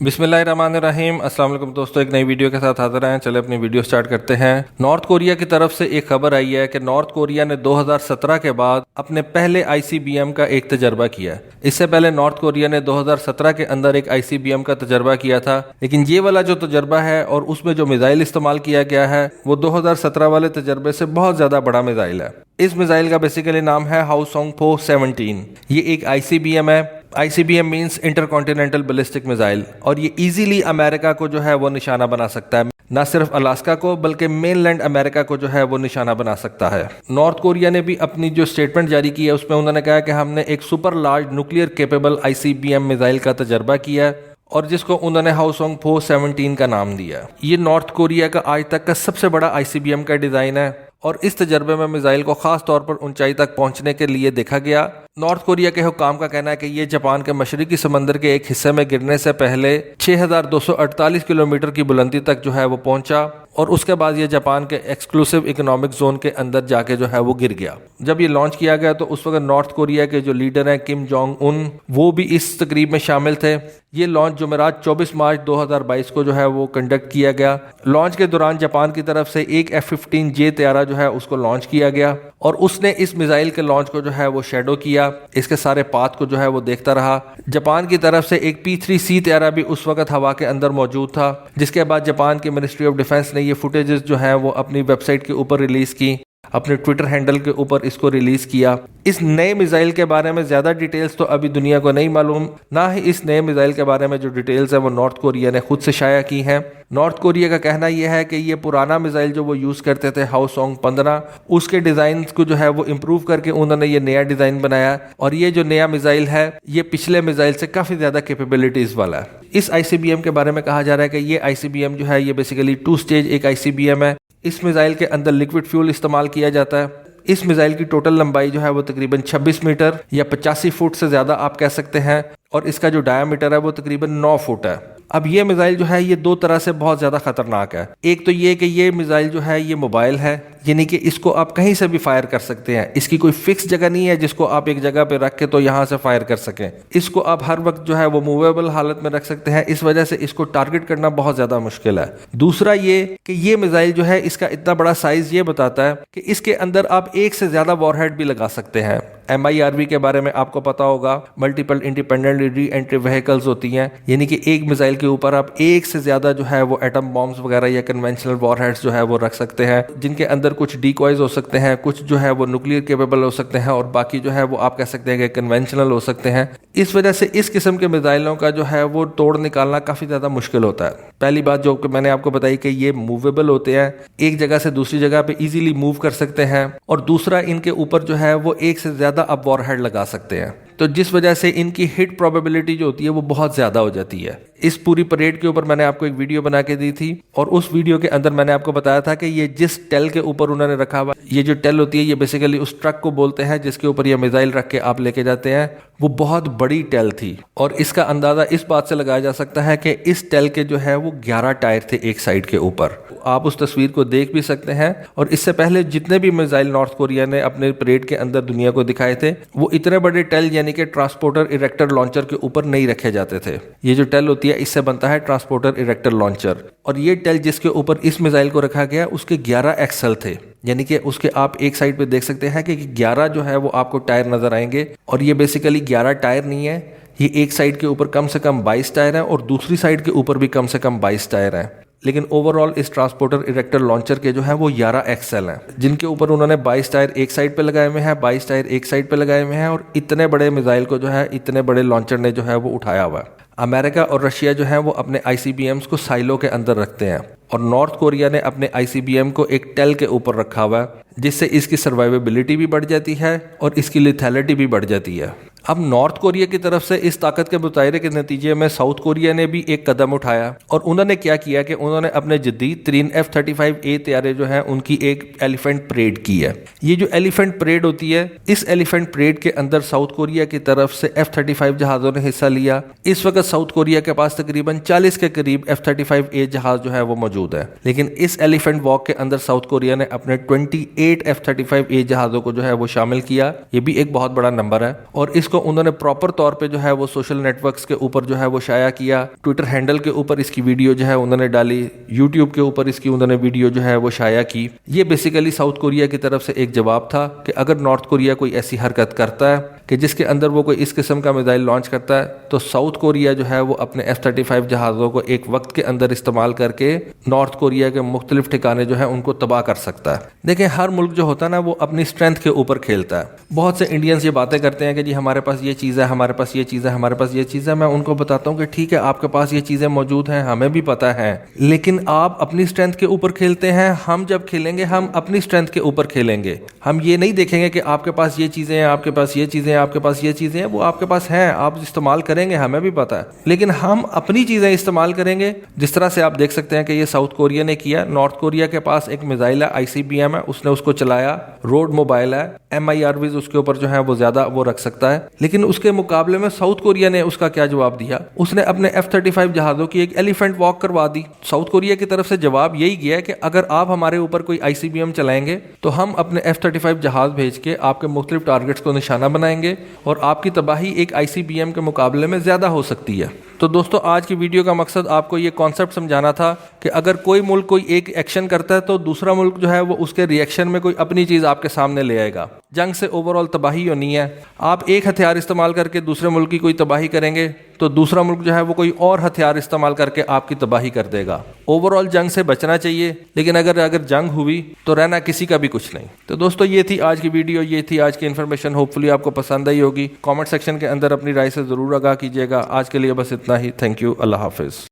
बिस्मिल्लाहिर्रहमानिर्रहीम। अस्सलाम वालेकुम दोस्तों, एक नई वीडियो के साथ हाजिर हैं। चले अपनी वीडियो स्टार्ट करते हैं। नॉर्थ कोरिया की तरफ से एक खबर आई है कि नॉर्थ कोरिया ने 2017 के बाद अपने पहले आईसीबीएम का एक तजर्बा किया। इससे पहले नॉर्थ कोरिया ने 2017 के अंदर एक आईसीबीएम का तजर्बा किया था, लेकिन ये वाला जो तजर्बा है और उसमें जो मिसाइल इस्तेमाल किया गया है वो 2017 वाले तजर्बे से बहुत ज्यादा बड़ा मिसाइल है। इस मिसाइल का बेसिकली नाम है हाओसोंग-फो 17। ये एक आईसीबीएम है। ICBM means intercontinental ballistic missile, और ये इजीली अमेरिका को जो है वो निशाना बना सकता है। न सिर्फ अलास्का को बल्कि मेनलैंड अमेरिका को जो है वो निशाना बना सकता है। नॉर्थ कोरिया ने भी अपनी जो स्टेटमेंट जारी की है उसमें उन्होंने कहा कि हमने एक super large nuclear capable ICBM missile का तजर्बा किया है और जिसको उन्होंने हाओसोंग-फो 17 का नाम दिया। ये नॉर्थ कोरिया का आज तक का सबसे बड़ा आईसीबीएम का डिजाइन है और इस तजर्बे में मिसाइल को खास तौर पर ऊंचाई तक पहुंचने के लिए देखा गया। नॉर्थ कोरिया के हुक्काम का कहना है कि ये जापान के मशरकी समंदर के एक हिस्से में गिरने से पहले 6248 किलोमीटर की बुलंदी तक जो है वो पहुंचा और उसके बाद ये जापान के एक्सक्लूसिव इकोनॉमिक जोन के अंदर जाके जो है वो गिर गया। जब ये लॉन्च किया गया तो उस वक्त नॉर्थ कोरिया के जो लीडर हैं किम जोंग उन, वो भी इस तकरीब में शामिल थे। ये लॉन्च जुमेरात 24 मार्च 2022 को जो है वो कंडक्ट किया गया। लॉन्च के दौरान जापान की तरफ से एक F-15J तैयारा जो है उसको लॉन्च किया गया और उसने इस मिसाइल के लॉन्च को जो है वो शेडो किया। इसके सारे पाथ को जो है वो देखता रहा। जापान की तरफ से एक P-3C तैयारा भी उस वक्त हवा के अंदर मौजूद था, जिसके बाद जापान की मिनिस्ट्री ऑफ डिफेंस ने ये फुटेजेस जो है वो अपनी वेबसाइट के ऊपर रिलीज की, अपने ट्विटर हैंडल के ऊपर इसको रिलीज किया। इस नए मिसाइल के बारे में ज्यादा डिटेल्स तो अभी दुनिया को नहीं मालूम, ना ही इस नए मिसाइल के बारे में जो डिटेल्स है वो नॉर्थ कोरिया ने खुद से शाया की हैं। नॉर्थ कोरिया का कहना यह है कि ये पुराना मिसाइल जो वो यूज करते थे हाओसोंग 15, उसके डिजाइन को जो है वो इम्प्रूव करके उन्होंने ये नया डिजाइन बनाया और ये जो नया मिसाइल है ये पिछले मिसाइल से काफी ज्यादा कैपेबिलिटीज वाला है। इस आईसीबीएम के बारे में कहा जा रहा है कि ये आईसीबीएम जो है ये बेसिकली 2 स्टेज एक आईसीबीएम है। इस मिसाइल के अंदर लिक्विड फ्यूल इस्तेमाल किया जाता है। इस मिसाइल की टोटल लंबाई जो है वो तकरीबन 26 मीटर या 85 फुट से ज्यादा आप कह सकते हैं और इसका जो डायामीटर है वो तकरीबन 9 फुट है। अब ये मिसाइल जो है ये दो तरह से बहुत ज्यादा खतरनाक है। एक तो ये कि ये मिसाइल जो है ये मोबाइल है, यानी कि इसको आप कहीं से भी फायर कर सकते हैं। इसकी कोई फिक्स जगह नहीं है जिसको आप एक जगह पे रख के तो यहाँ से फायर कर सकें। इसको आप हर वक्त जो है वो मूवेबल हालत में रख सकते हैं, इस वजह से इसको टारगेट करना बहुत ज्यादा मुश्किल है। दूसरा ये कि ये मिसाइल जो है इसका इतना बड़ा साइज ये बताता है कि इसके अंदर आप एक से ज्यादा वॉरहेड भी लगा सकते हैं। MIRV के बारे में आपको पता होगा, multiple independent re entry vehicles होती हैं, यानी कि एक मिसाइल के ऊपर आप एक से ज्यादा जो है वो एटम बॉम्ब्स वगैरह या कन्वेंशनल वॉरहेड्स जो है वो रख सकते हैं, जिनके अंदर कुछ डिकॉयज हो सकते हैं, कुछ जो है वो न्यूक्लियर केपेबल हो सकते हैं और बाकी जो है वो आप कह सकते हैं कि कन्वेंशनल हो सकते हैं। इस वजह से इस किस्म के मिसाइलों का जो है वो तोड़ निकालना काफी ज्यादा मुश्किल होता है। पहली बात जो मैंने आपको बताई कि ये मूवेबल होते हैं, एक जगह से दूसरी जगह पे इजीली मूव कर सकते हैं, और दूसरा इनके ऊपर जो है वो एक से ज्यादा आप वॉरहेड लगा सकते हैं, तो जिस वजह से इनकी हिट प्रोबेबिलिटी जो होती है वो बहुत ज्यादा हो जाती है। इस पूरी परेड के ऊपर मैंने आपको एक वीडियो बना के दी थी और उस वीडियो के अंदर मैंने आपको बताया था कि ये जिस टेल के ऊपर उन्होंने रखा हुआ, ये जो टेल होती है ये बेसिकली उस ट्रक को बोलते हैं जिसके ऊपर ये मिसाइल रख के आप लेके जाते हैं, वो बहुत बड़ी टेल थी। और इसका अंदाजा इस बात से लगाया जा सकता है कि इस टेल के जो है वो 11 टायर थे एक साइड के ऊपर। आप उस तस्वीर को देख भी सकते हैं। और इससे पहले जितने भी मिसाइल नॉर्थ कोरिया ने अपने परेड के अंदर दुनिया को दिखाए थे वो इतने बड़े टेल यानी कि ट्रांसपोर्टर इरेक्टर लॉन्चर के ऊपर नहीं रखे जाते थे। ये जो टेल होती है इससे बनता है ट्रांसपोर्टर इरेक्टर लॉन्चर, और ये टेल जिसके ऊपर इस मिसाइल को रखा गया उसके 11 एक्सल थे, यानी कि उसके आप एक साइड पे देख सकते हैं कि 11 जो है वो आपको टायर नजर आएंगे। और ये बेसिकली 11 टायर नहीं है, ये एक साइड के ऊपर कम से कम 22 टायर हैं और दूसरी साइड के ऊपर भी कम से कम 22 टायर हैं। लेकिन ओवरऑल इस ट्रांसपोर्टर इरेक्टर लॉन्चर के जो है वो 11 एक्सल हैं, जिनके ऊपर उन्होंने 22 टायर एक साइड पे लगाए हुए हैं, 22 टायर एक साइड पे लगाए हुए हैं, और इतने बड़े मिसाइल को जो है इतने बड़े लॉन्चर ने जो है वो उठाया हुआ है। अमेरिका और रशिया जो है वो अपने आईसीबीएम्स को साइलो के अंदर रखते हैं और नॉर्थ कोरिया ने अपने आईसीबीएम को एक टेल के ऊपर रखा हुआ है, जिससे इसकी सर्वाइवेबिलिटी भी बढ़ जाती है और इसकी लिथैलिटी भी बढ़ जाती है। अब नॉर्थ कोरिया की तरफ से इस ताकत के मुतायरे के नतीजे में साउथ कोरिया ने भी एक कदम उठाया और उन्होंने क्या किया कि उन्होंने अपने जदीद तरीन F-35A तैयारे जो हैं उनकी एक एलिफेंट परेड की है। ये जो एलिफेंट परेड होती है, इस एलिफेंट परेड के अंदर साउथ कोरिया की तरफ से F-35 जहाज़ों ने हिस्सा लिया। इस वक्त साउथ कोरिया के पास तकरीबन 40 के करीब F-35A जहाज जो है वो मौजूद है, लेकिन इस एलिफेंट वॉक के अंदर साउथ कोरिया ने अपने 8 F-35A जहाज़ों को जो है वो शामिल किया। ये भी एक बहुत बड़ा नंबर है और इसको उन्होंने प्रॉपर तौर पे जो है वो सोशल नेटवर्क्स के ऊपर जो है वो शाया किया। ट्विटर हैंडल के ऊपर इसकी वीडियो जो है उन्होंने डाली, यूट्यूब के ऊपर इसकी उन्होंने वीडियो जो है वो शाया की। ये बेसिकली साउथ कोरिया की तरफ से एक जवाब था कि अगर नॉर्थ कोरिया कोई ऐसी हरकत करता है कि जिसके अंदर वो कोई इस किस्म का मिसाइल लॉन्च करता है तो साउथ कोरिया जो है वो अपने F-35 जहाज़ों को एक वक्त के अंदर इस्तेमाल करके नॉर्थ कोरिया के मुख्तलिफ ठिकाने जो है उनको तबाह कर सकता है। देखें, हर मुल्क जो होता है ना वो अपनी स्ट्रेंथ के ऊपर खेलता है। बहुत से इंडियंस ये बातें करते हैं कि जी हमारे पास ये चीज़ है, हमारे पास ये चीज़ है, हमारे पास ये चीज़ है। मैं उनको बताता हूँ कि ठीक है, आपके पास ये चीज़ें मौजूद हैं, हमें भी पता है, लेकिन आप अपनी स्ट्रेंथ के ऊपर खेलते हैं। हम जब खेलेंगे हम अपनी स्ट्रेंथ के ऊपर खेलेंगे। हम ये नहीं देखेंगे कि आपके पास ये चीज़ें हैं, आपके पास ये चीज़ें हैं, आपके पास ये चीज़ें हैं। वो आपके पास हैं, आप इस्तेमाल करेंगे, हमें भी पता है, लेकिन हम अपनी चीज़ें इस्तेमाल करेंगे। जिस तरह से आप देख सकते हैं कि ये साउथ कोरिया ने किया। नॉर्थ कोरिया के पास एक मिसाइल है, ICBM है, उसने उसको चलाया। रोड मोबाइल है, MIRVs उसके ऊपर जो है वो ज्यादा वो रख सकता है, लेकिन उसके मुकाबले में साउथ कोरिया ने उसका क्या जवाब दिया? उसने अपने F-35 जहाज़ों की एक एलिफेंट वॉक करवा दी। साउथ कोरिया की तरफ से जवाब यही गया है कि अगर आप हमारे ऊपर कोई ICBM चलाएंगे तो हम अपने F-35 जहाज़ भेज के आपके मुख्तलिफ टारगेट्स को निशाना बनाएंगे और आपकी तबाही एक ICBM के मुकाबले में ज़्यादा हो सकती है। तो दोस्तों, आज की वीडियो का मकसद आपको ये कॉन्सेप्ट समझाना था कि अगर कोई मुल्क कोई एक एक्शन करता है तो दूसरा मुल्क जो है वो उसके रिएक्शन में कोई अपनी चीज़ आपके सामने ले आएगा। जंग से ओवरऑल तबाही होनी है। आप एक हथियार इस्तेमाल करके दूसरे मुल्क की कोई तबाही करेंगे तो दूसरा मुल्क जो है वो कोई और हथियार इस्तेमाल करके आपकी तबाही कर देगा। ओवरऑल जंग से बचना चाहिए, लेकिन अगर जंग हुई तो रहना किसी का भी कुछ नहीं। तो दोस्तों, ये थी आज की वीडियो, ये थी आज की इन्फॉर्मेशन। होपफुली आपको पसंद आई होगी। कमेंट सेक्शन के अंदर अपनी राय से ज़रूर आगाह कीजिएगा। आज के लिए बस इतना ही। Thank you. अल्लाह हाफिज़।